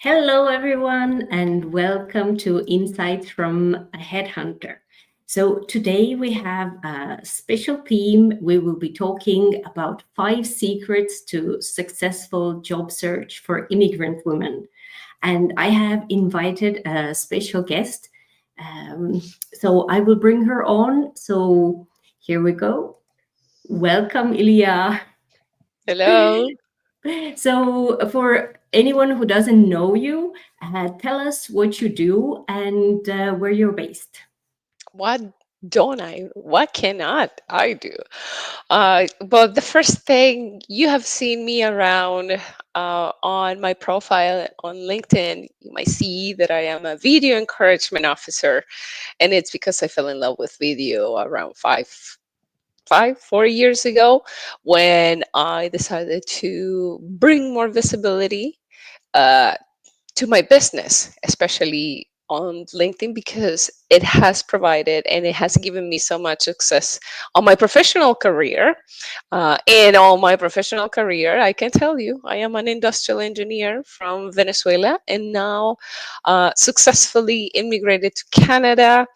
Hello, everyone, and welcome to Insights from a Headhunter. So, today we have a special theme. We will be talking about 5 secrets to successful job search for immigrant women. And I have invited a special guest. So, I will bring her on. So, here we go. Welcome, Ilia. Hello. So, for anyone who doesn't know you, tell us what you do and where you're based. What don't I? What cannot I do? Well, the first thing you have seen me around on my profile on LinkedIn, you might see that I am a video encouragement officer, and it's because I fell in love with video around 4 years ago when I decided to bring more visibility uh, to my business, especially on LinkedIn, because it has provided and it has given me so much success on my professional career. In all my professional career, I can tell you, I am an industrial engineer from Venezuela and now successfully immigrated to Canada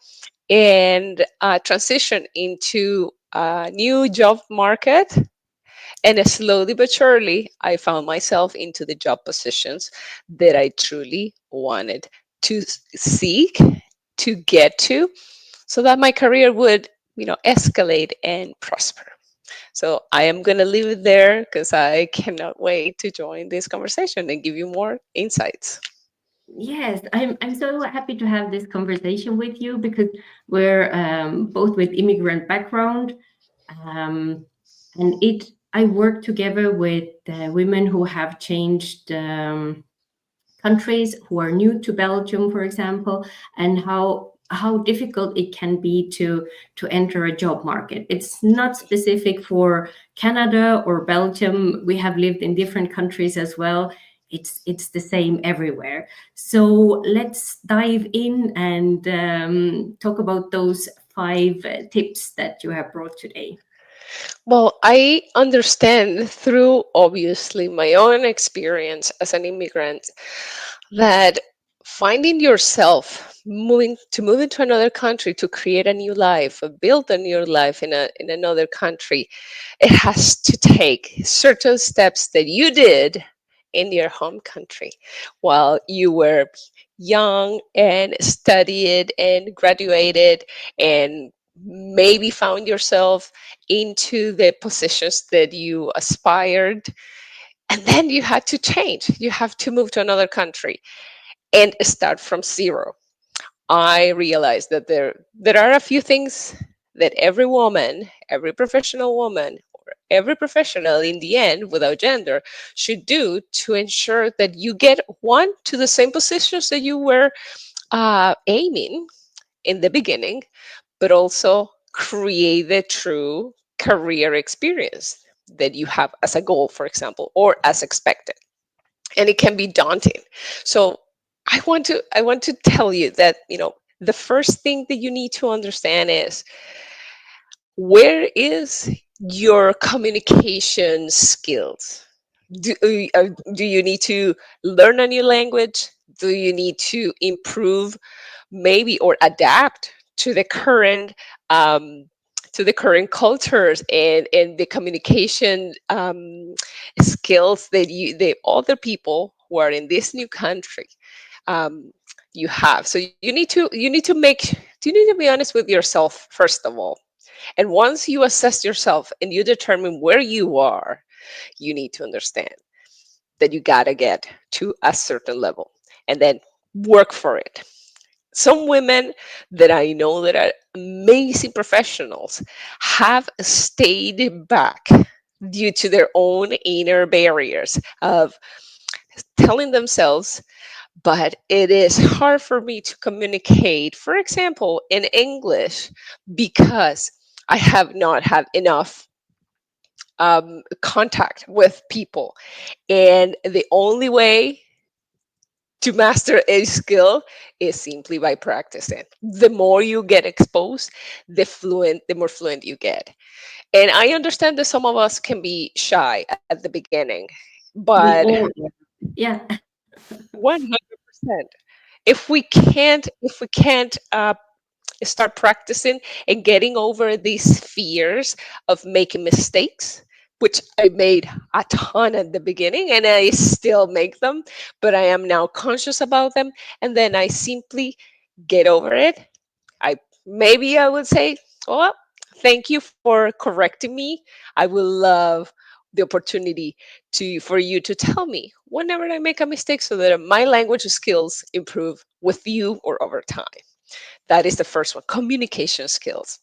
and transitioned into a new job market, and slowly but surely, I found myself into the job positions that I truly wanted to seek, to get to, so that my career would, escalate and prosper. So I am going to leave it there because I cannot wait to join this conversation and give you more insights. Yes, I'm so happy to have this conversation with you because we're both with immigrant background, um, and it. I work together with women who have changed countries, who are new to Belgium, for example, and how difficult it can be to enter a job market. It's not specific for Canada or Belgium. We have lived in different countries as well. It's the same everywhere. So let's dive in and talk about those 5 tips that you have brought today. Well, I understand through obviously my own experience as an immigrant that finding yourself moving to another country to create a new life, build a new life in another country, it has to take certain steps that you did in your home country while you were young and studied and graduated and maybe found yourself into the positions that you aspired, and then you had to change, you have to move to another country and start from zero. I realized that there are a few things that every woman, every professional woman, or every professional in the end, without gender, should do to ensure that you get one to the same positions that you were aiming in the beginning, but also create the true career experience that you have as a goal, for example, or as expected. And it can be daunting. So I want to tell you that, the first thing that you need to understand is, where is your communication skills? Do you need to learn a new language? Do you need to improve, maybe, or adapt to the current cultures and the communication skills that the other people who are in this new country um, you have? So you need to be honest with yourself first of all. And once you assess yourself and you determine where you are, you need to understand that you gotta get to a certain level and then work for it. Some women that I know that are amazing professionals have stayed back due to their own inner barriers of telling themselves, but it is hard for me to communicate, for example, in English, because I have not had enough contact with people. And the only way to master a skill is simply by practicing. The more you get exposed, the more fluent you get. And I understand that some of us can be shy at the beginning, We but all, yeah. 100%. If we can't start practicing and getting over these fears of making mistakes, which I made a ton at the beginning and I still make them, but I am now conscious about them, and then I simply get over it. I maybe I would say, "Oh, thank you for correcting me. I will love the opportunity to for you to tell me whenever I make a mistake so that my language skills improve with you or over time." That is the first one, communication skills.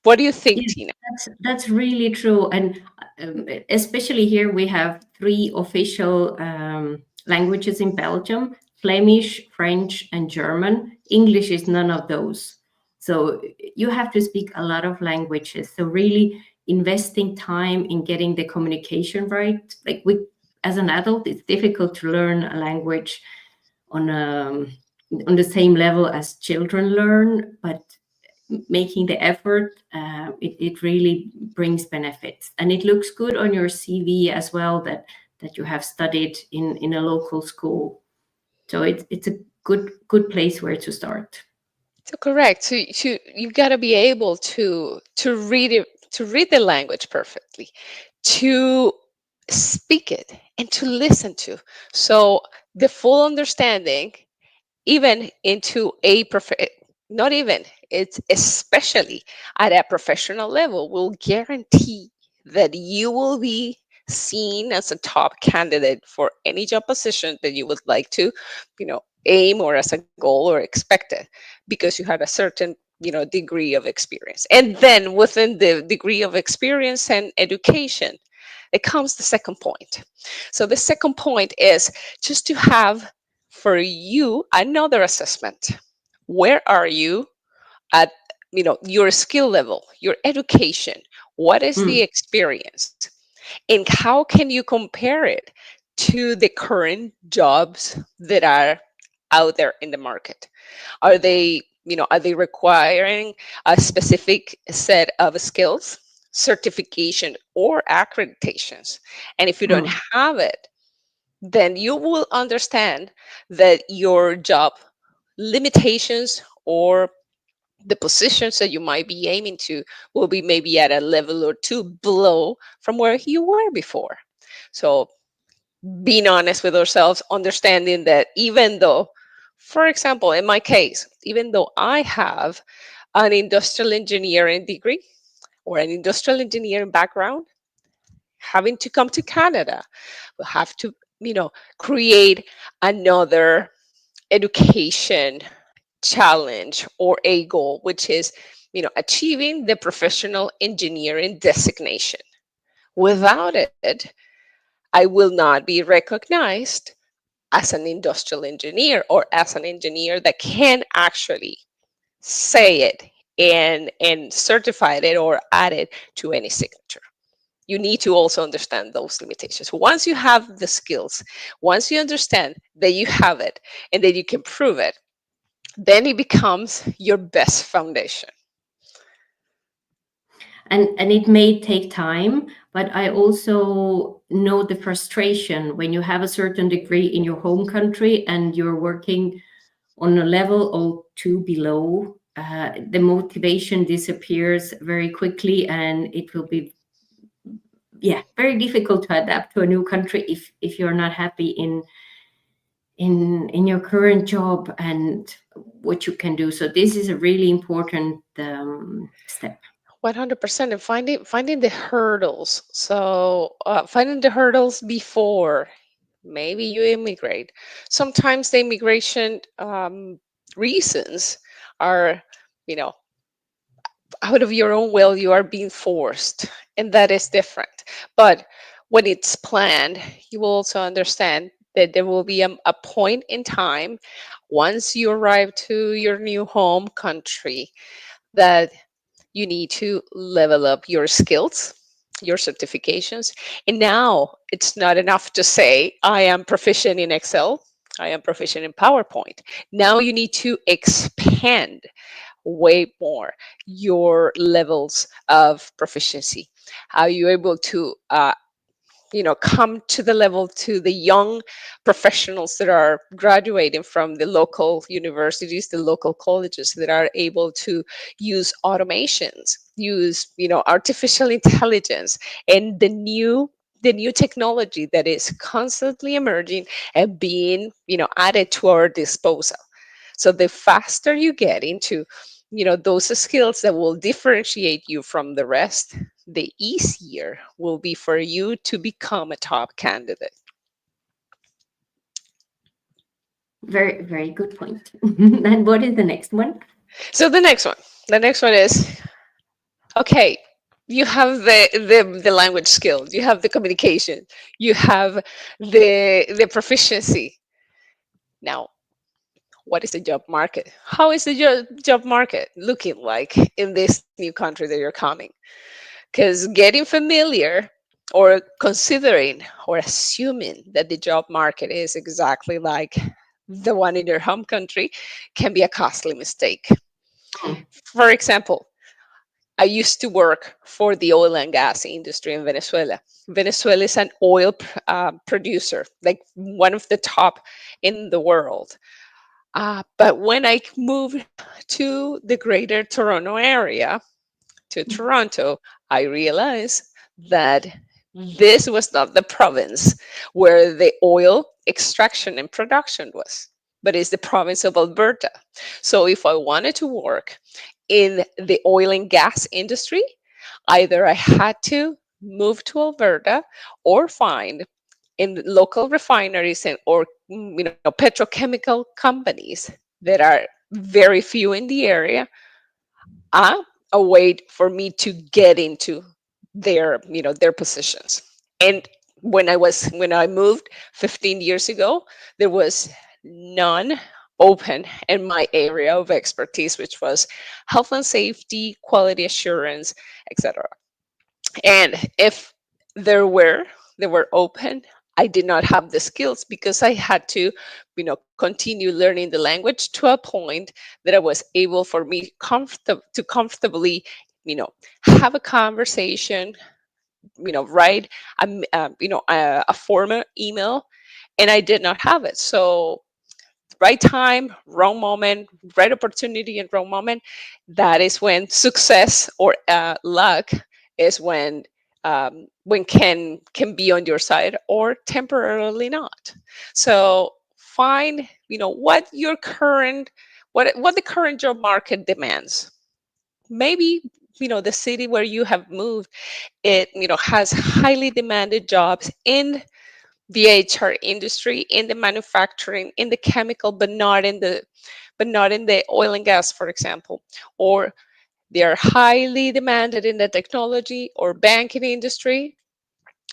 What do you think, Yes, Tina? that's really true. And especially here, we have three official languages in Belgium: Flemish, French, and German. English is none of those. So you have to speak a lot of languages. So really investing time in getting the communication right. Like as an adult, it's difficult to learn a language on a on the same level as children learn, but making the effort, it really brings benefits, and it looks good on your CV as well that you have studied in a local school. So it's a good place where to start. So correct. So you got to be able to read it, to read the language perfectly, to speak it, and to listen to. So the full understanding, even into a not even, it's especially at a professional level, will guarantee that you will be seen as a top candidate for any job position that you would like to, aim, or as a goal or expect it, because you had a certain, degree of experience. And then within the degree of experience and education, it comes the second point. So the second point is just to have for you another assessment. Where are you at, your skill level, your education? What is the Mm, experience? And how can you compare it to the current jobs that are out there in the market? Are they requiring a specific set of skills, certification, or accreditations? And if you don't mm, have it, then you will understand that your job limitations, or the positions that you might be aiming to, will be maybe at a level or two below from where you were before. So being honest with ourselves, understanding that even though, for example, in my case, even though I have an industrial engineering degree or an industrial engineering background, having to come to Canada, we have to, create another education challenge or a goal, which is, achieving the professional engineering designation. Without it, I will not be recognized as an industrial engineer, or as an engineer that can actually say it and certify it or add it to any signature. You need to also understand those limitations. Once you have the skills, once you understand that you have it and that you can prove it, then it becomes your best foundation. and it may take time, but I also know the frustration when you have a certain degree in your home country and you're working on a level or two below. The motivation disappears very quickly, and it will be, yeah, very difficult to adapt to a new country if you're not happy in your current job and what you can do. So this is a really important step. 100%. And finding the hurdles. So finding the hurdles before maybe you immigrate. Sometimes the immigration reasons are, you know, out of your own will, you are being forced, and that is different. But when it's planned, you will also understand that there will be a point in time, once you arrive to your new home country, that you need to level up your skills, your certifications. And now it's not enough to say, I am proficient in Excel, I am proficient in PowerPoint. Now you need to expand way more your levels of proficiency. Are you able to come to the level to the young professionals that are graduating from the local universities, the local colleges, that are able to use automations, use artificial intelligence, and the new technology that is constantly emerging and being added to our disposal. So the faster you get into those skills that will differentiate you from the rest, the easier will be for you to become a top candidate. Very, very good point. And what is the next one? So the next one is, okay, you have the language skills, you have the communication, you have the proficiency. Now, what is the job market? How is the job market looking like in this new country that you're coming? Because getting familiar or considering or assuming that the job market is exactly like the one in your home country can be a costly mistake. Hmm. For example, I used to work for the oil and gas industry in Venezuela. Venezuela is an oil producer, like one of the top in the world. But when I moved to the greater Toronto area, to Toronto, I realized that this was not the province where the oil extraction and production was, but it's the province of Alberta. So if I wanted to work in the oil and gas industry, either I had to move to Alberta or find in local refineries and or petrochemical companies that are very few in the area, uh, a way for me to get into their positions. And when I moved 15 years ago, there was none open in my area of expertise, which was health and safety, quality assurance, etc. And if there were they were open, I did not have the skills because I had to continue learning the language to a point that I was able for me to comfortably you know have a conversation, write a formal email, and I did not have it. So right time, wrong moment, right opportunity and wrong moment, that is when success or luck is when can be on your side or temporarily not. So find what your current what the current job market demands. Maybe the city where you have moved, it has highly demanded jobs in the HR industry, in the manufacturing, in the chemical, but not in the oil and gas, for example. Or they are highly demanded in the technology or banking industry,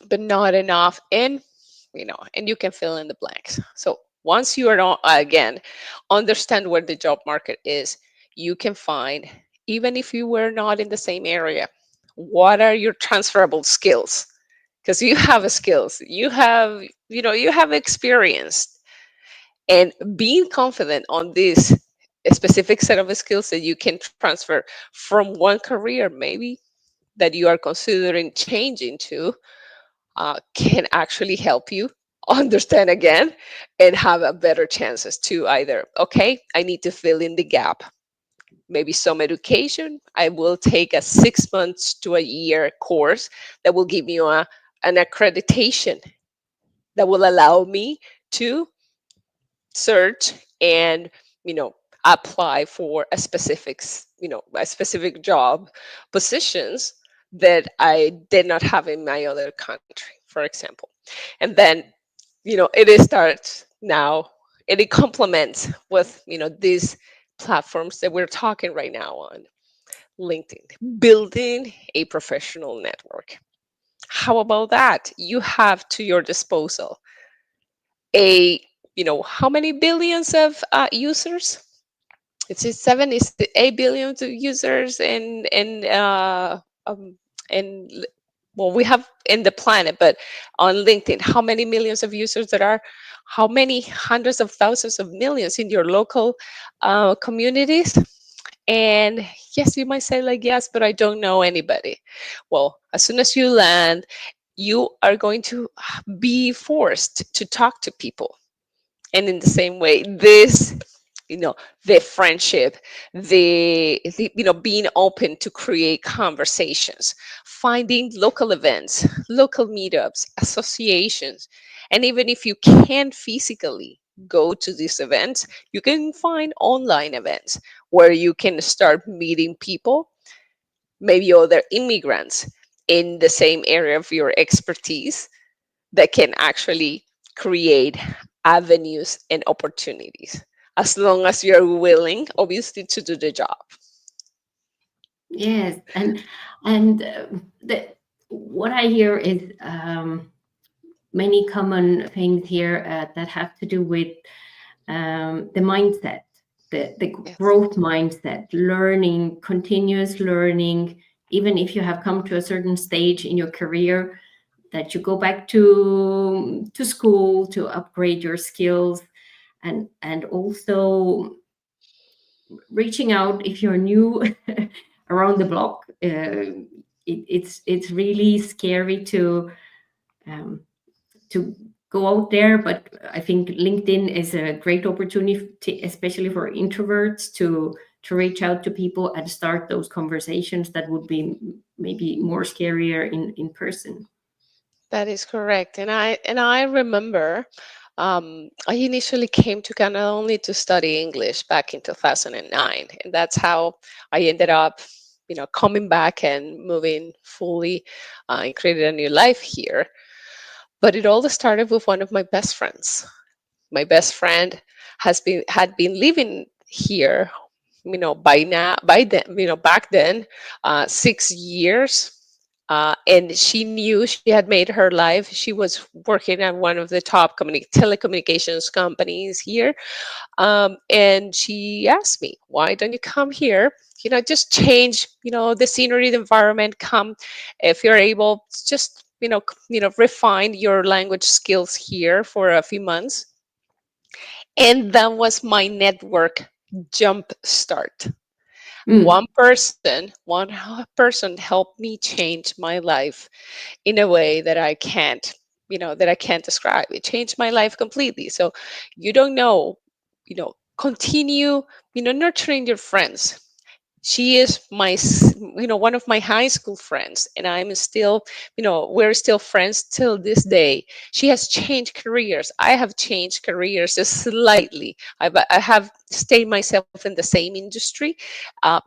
but not enough and you can fill in the blanks. So once you are not, again, understand where the job market is, you can find, even if you were not in the same area, what are your transferable skills, because you have a skills, you have experience, and being confident on this specific set of skills that you can transfer from one career maybe that you are considering changing to, can actually help you understand again and have a better chances to either, okay, I need to fill in the gap, maybe some education. I will take a 6 months to a year course that will give you an accreditation that will allow me to search and you know apply for a specific job positions that I did not have in my other country, for example. And then it starts now, and it complements with these platforms that we're talking right now on LinkedIn, building a professional network. How about that? You have to your disposal a how many billions of users? It's 8 billion to users um, in well, we have in the planet, but on LinkedIn, how many millions of users there are? How many hundreds of thousands of millions in your local communities? And yes, you might say like, yes, but I don't know anybody. Well, as soon as you land you are going to be forced to talk to people. And in the same way, this, you know, the friendship, the being open to create conversations, finding local events, local meetups, associations. And even if you can't physically go to these events, you can find online events where you can start meeting people, maybe other immigrants in the same area of your expertise, that can actually create avenues and opportunities, as long as you're willing, obviously, to do the job. Yes, and the what I hear is many common things here that have to do with the mindset, the Yes. growth mindset, learning, continuous learning. Even if you have come to a certain stage in your career, that you go back to school to upgrade your skills, and also reaching out if you're new around the block. It's really scary um, to go out there, but I think LinkedIn is a great opportunity, especially for introverts, to reach out to people and start those conversations that would be maybe more scarier in person. That is correct. And I remember, I initially came to Canada only to study English back in 2009, and that's how I ended up, coming back and moving fully, and created a new life here. But it all started with one of my best friends. My best friend had been living here, by then, back then, 6 years. And she knew she had made her life. She was working at one of the top telecommunications companies here. And she asked me, why don't you come here? Just change, the scenery, the environment. Come, if you're able, just, refine your language skills here for a few months. And that was my network jump start. Mm, One person helped me change my life in a way that I can't describe. It changed my life completely. So you don't know, continue, nurturing your friends. She is one of my high school friends, and I'm still, we're still friends till this day. She has changed careers. I have changed careers just slightly. I have stayed myself in the same industry,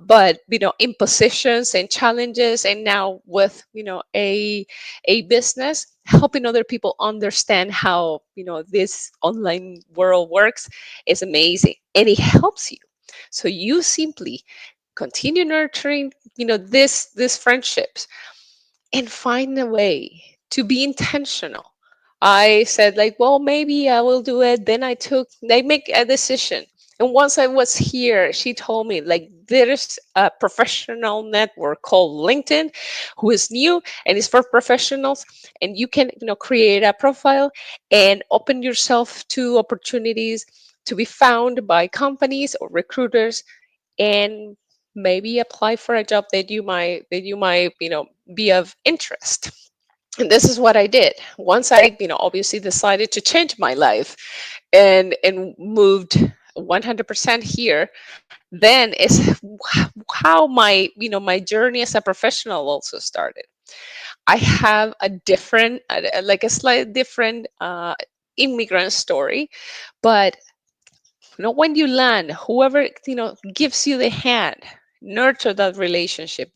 but in positions and challenges, and now with a business, helping other people understand how this online world works is amazing, and it helps you. So you simply continue nurturing these friendships, and find a way to be intentional. I said, like, well, maybe I will do it. Then I make a decision. And once I was here, she told me, like, there's a professional network called LinkedIn who is new and is for professionals. And you can, create a profile and open yourself to opportunities to be found by companies or recruiters, and maybe apply for a job that you might be of interest. And this is what I did. Once I obviously decided to change my life and moved 100% here, then is how my journey as a professional also started. I have a different, like a slightly different, immigrant story. But when you land, whoever gives you the hand, nurture that relationship,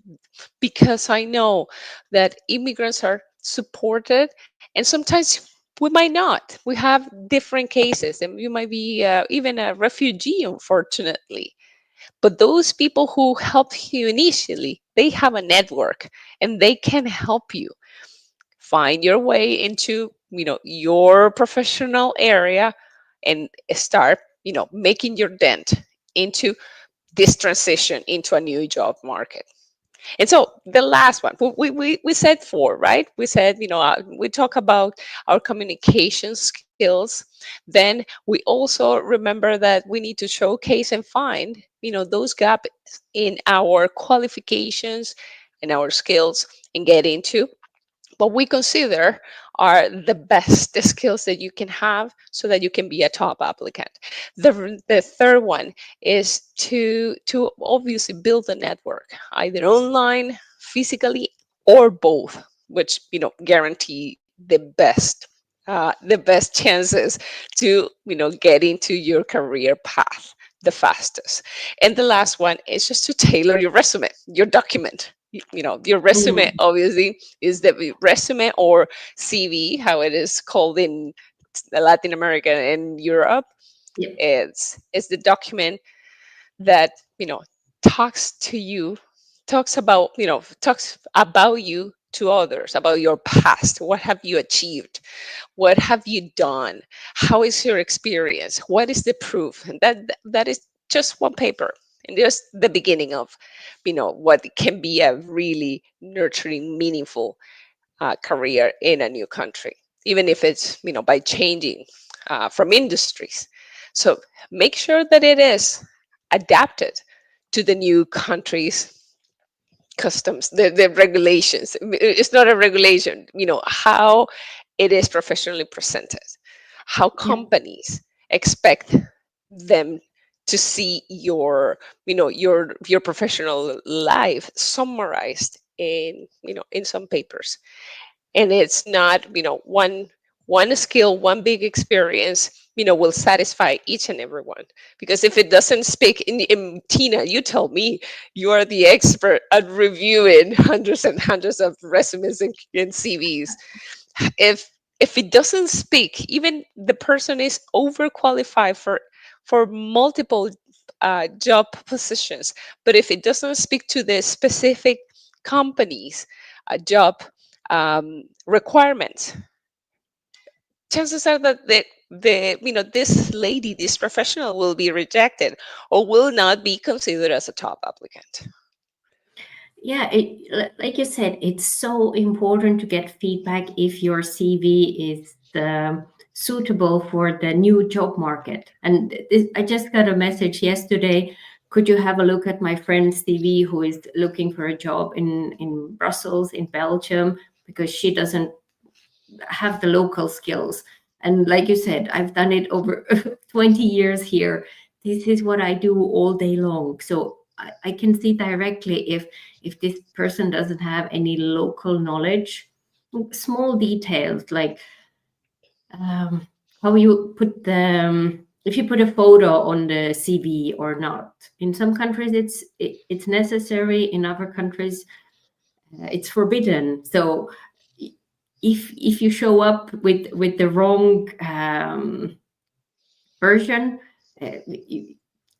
because I know that immigrants are supported, and sometimes we might not. We have different cases, and you might be even a refugee, unfortunately. But those people who help you initially, they have a network, and they can help you find your way into your professional area, and start making your dent into this transition into a new job market. And so the last one, we said four, right? We said, we talk about our communication skills. Then we also remember that we need to showcase and find, those gaps in our qualifications and our skills, and get into what we consider are the best skills that you can have so that you can be a top applicant. The third one is to obviously build a network, either online, physically, or both, which guarantee the best chances to get into your career path the fastest. And the last one is just to tailor your resume, your document. Your resume Mm, obviously is the resume, or CV, how it is called in Latin America and Europe. yeah. It's the document that talks to you, talks about you to others, about your past. What have you achieved? What have you done? How is your experience? What is the proof? And that is just one paper, and just the beginning of what can be a really nurturing, meaningful career in a new country, even if it's by changing from industries. So make sure that it is adapted to the new country's customs, the regulations. It's not a regulation, how it is professionally presented, how Yeah. companies expect them to see your professional life summarized in some papers. And it's not one skill, one big experience will satisfy each and every one. Because if it doesn't speak in Tina, you tell me, you are the expert at reviewing hundreds and hundreds of resumes and CVs. If it doesn't speak, even the person is overqualified for multiple job positions, but if it doesn't speak to the specific companies job requirements, chances are that this lady, this professional, will be rejected or will not be considered as a top applicant. Yeah, like you said, it's so important to get feedback if your CV is suitable for the new job market. And I just got a message yesterday. Could you have a look at my friend's CV who is looking for a job in Brussels, in Belgium, because she doesn't have the local skills. And like you said, I've done it over 20 years here. This is what I do all day long. So I can see directly if this person doesn't have any local knowledge, small details like um, how you put the if you put a photo on the CV or not. In some countries, it's necessary. In other countries, it's forbidden. So if you show up with the wrong version,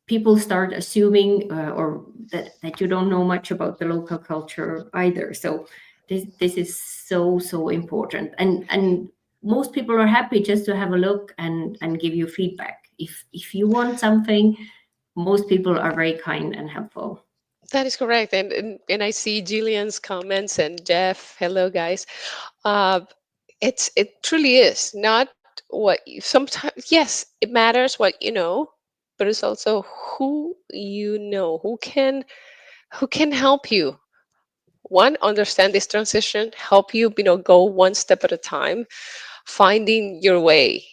people start assuming or that you don't know much about the local culture either. So this is so important, and most people are happy just to have a look and give you feedback. If you want something, most people are very kind and helpful. That is correct. And I see Jillian's comments and Jeff. Hello, guys. Uh, it truly is not what you sometimes, yes, it matters what you know, but it's also who you know, who can help you. One, understand this transition, help you, go one step at a time, finding your way.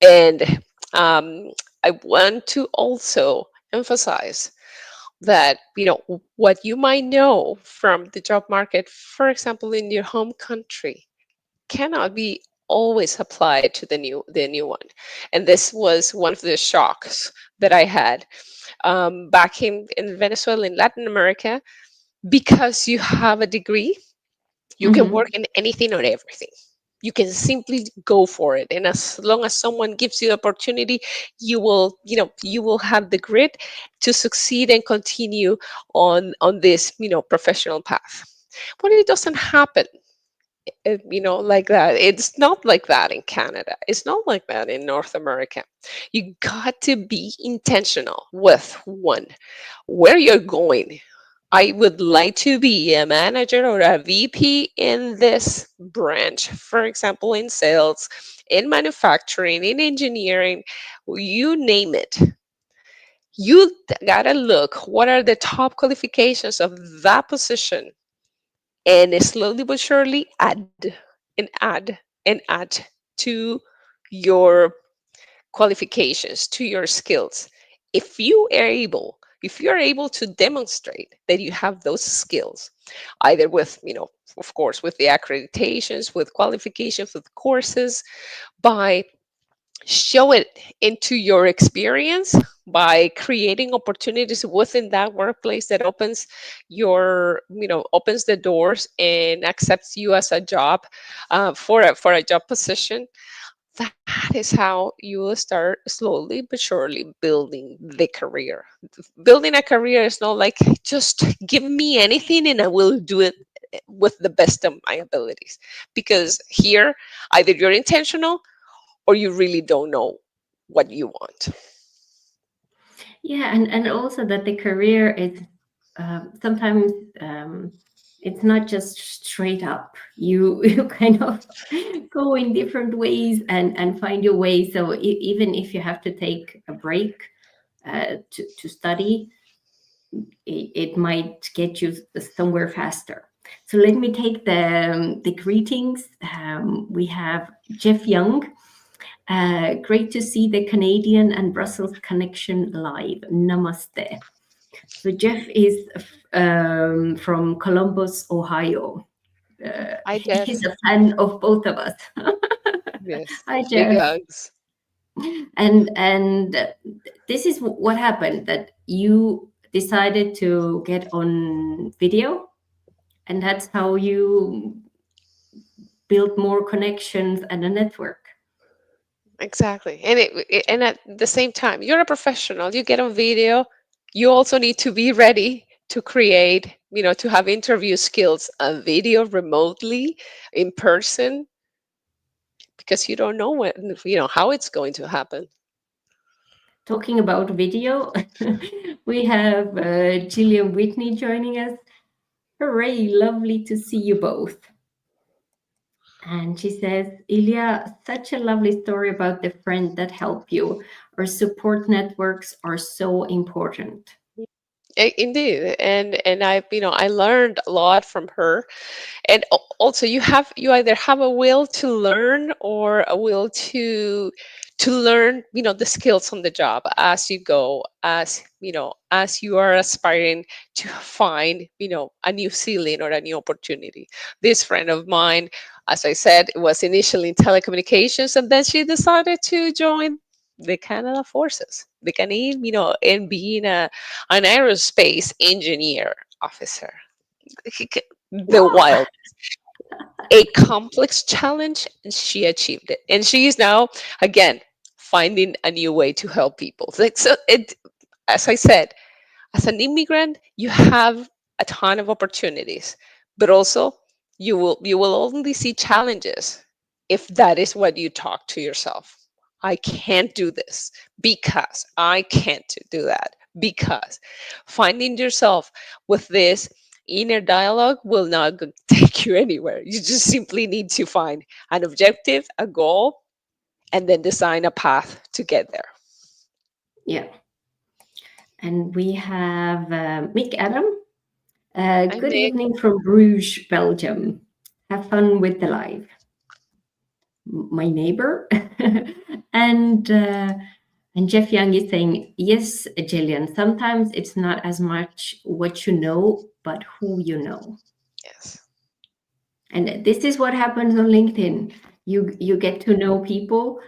And I want to also emphasize that what you might know from the job market, for example, in your home country, cannot be always applied to the new one. And this was one of the shocks that I had back in Venezuela, in Latin America. Because you have a degree, you can work Hmm. in anything or everything. You can simply go for it, and as long as someone gives you the opportunity, you will have the grit to succeed and continue on this professional path. But it doesn't happen like that. It's not like that in Canada. It's not like that in North America. You got to be intentional with one, where you're going. I would like to be a manager or a VP in this branch, for example, in sales, in manufacturing, in engineering, you name it. You gotta look what are the top qualifications of that position and slowly but surely add to your qualifications, to your skills. If you're able to demonstrate that you have those skills, either with, of course, with the accreditations, with qualifications, with courses, by show it into your experience, by creating opportunities within that workplace that opens the doors and accepts you as a job, for a job position. That is how you will start slowly but surely building the career. Building a career is not like, just give me anything and I will do it with the best of my abilities. Because here, either you're intentional or you really don't know what you want. Yeah, and also that the career is sometimes it's not just straight up. You kind of go in different ways and find your way. So even if you have to take a break to study, it might get you somewhere faster. So let me take the greetings. We have Jeff Young. Great to see the Canadian and Brussels connection live. Namaste. So Jeff is from Columbus, Ohio. I He's guess. a fan of both of us. Yes. Hi, Big Jeff. hugs. And this is what happened, that you decided to get on video, and that's how you build more connections and a network. Exactly. And at the same time, you're a professional. You get on video. You also need to be ready to create, to have interview skills on video, remotely, in person, because you don't know how it's going to happen. Talking about video, we have Gillian Whitney joining us. Hooray, lovely to see you both. And she says, Ilia, such a lovely story about the friend that helped you. Our support networks are so important. Indeed. And I learned a lot from her. And also, you either have a will to learn or a will to learn, the skills on the job as you go, as you are aspiring to find, a new ceiling or a new opportunity. This friend of mine, as I said, was initially in telecommunications, and then she decided to join the Canada Forces, the Canadian, and being an aerospace engineer officer. The Wow. wild, a complex challenge, and she achieved it. And she is now, again, finding a new way to help people. As I said, as an immigrant, you have a ton of opportunities, but also you will only see challenges if that is what you talk to yourself. I can't do this because I can't do that, because finding yourself with this inner dialogue will not take you anywhere. You just simply need to find an objective, a goal, and then design a path to get there. Yeah. And we have Mick Adam. I Good make evening from Bruges, Belgium. Have fun with the live. My neighbor. and uh, and Jeff Young is saying, yes, Jillian, sometimes it's not as much what you know, but who you know. yes. And this is what happens on LinkedIn. You get to know people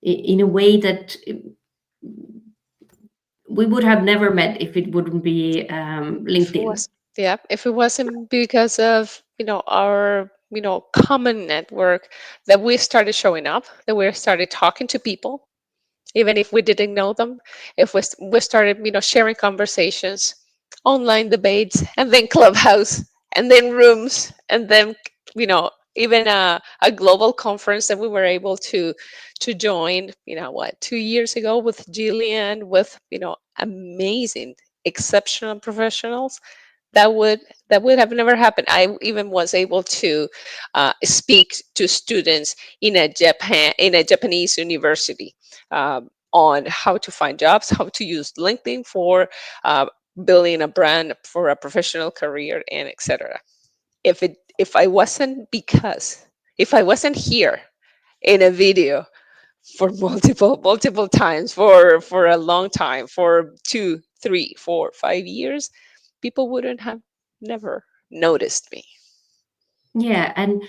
in a way that we would have never met if it wouldn't be If it LinkedIn. was, yeah, if it wasn't because of, our, common network, that we started showing up, that we started talking to people, even if we didn't know them, if we started, sharing conversations, online debates, and then Clubhouse, and then rooms, and then, even a global conference that we were able to join, 2 years ago, with Jillian, with, amazing, exceptional professionals. That would have never happened. I even was able to speak to students in a Japanese university, on how to find jobs, how to use LinkedIn for building a brand for a professional career, and etc. If I wasn't here in a video for multiple times, for a long time, for 2, 3, 4, 5 years, people wouldn't have never noticed me. Yeah, and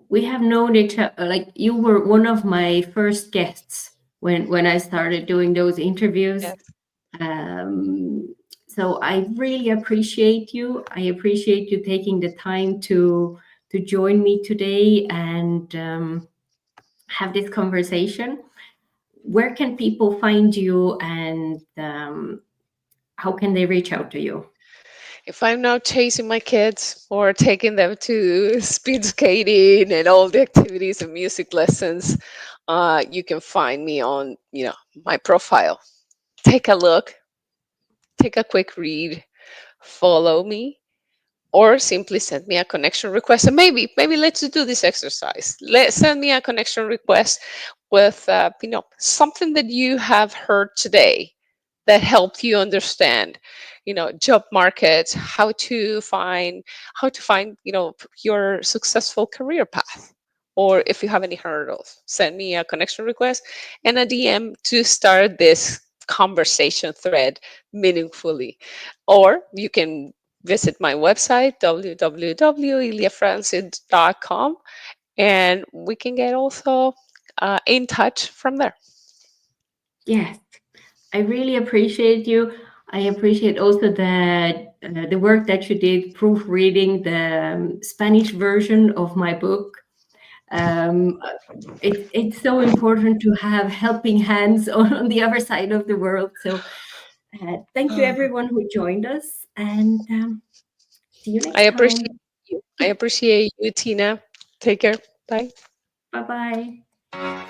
we have known each other. Like you were one of my first guests when I started doing those interviews. Yes. Um, so I really appreciate you. I appreciate you taking the time to join me today and have this conversation. Where can people find you, and how can they reach out to you? If I'm not chasing my kids or taking them to speed skating and all the activities and music lessons, you can find me on, my profile. Take a look, take a quick read, follow me, or simply send me a connection request. And maybe let's do this exercise. Send me a connection request with, something that you have heard today that helped you understand, job markets, how to find your successful career path. Or if you have any hurdles, send me a connection request and a DM to start this conversation thread meaningfully. Or you can visit my website, www.iliafrancis.com, and we can get also in touch from there. Yes, I really appreciate you. I appreciate also the work that you did proofreading the Spanish version of my book. Um, it's so important to have helping hands on the other side of the world. So thank you everyone who joined us, and see you I next appreciate time. you. I appreciate you, Tina. Take care. Bye. Bye bye.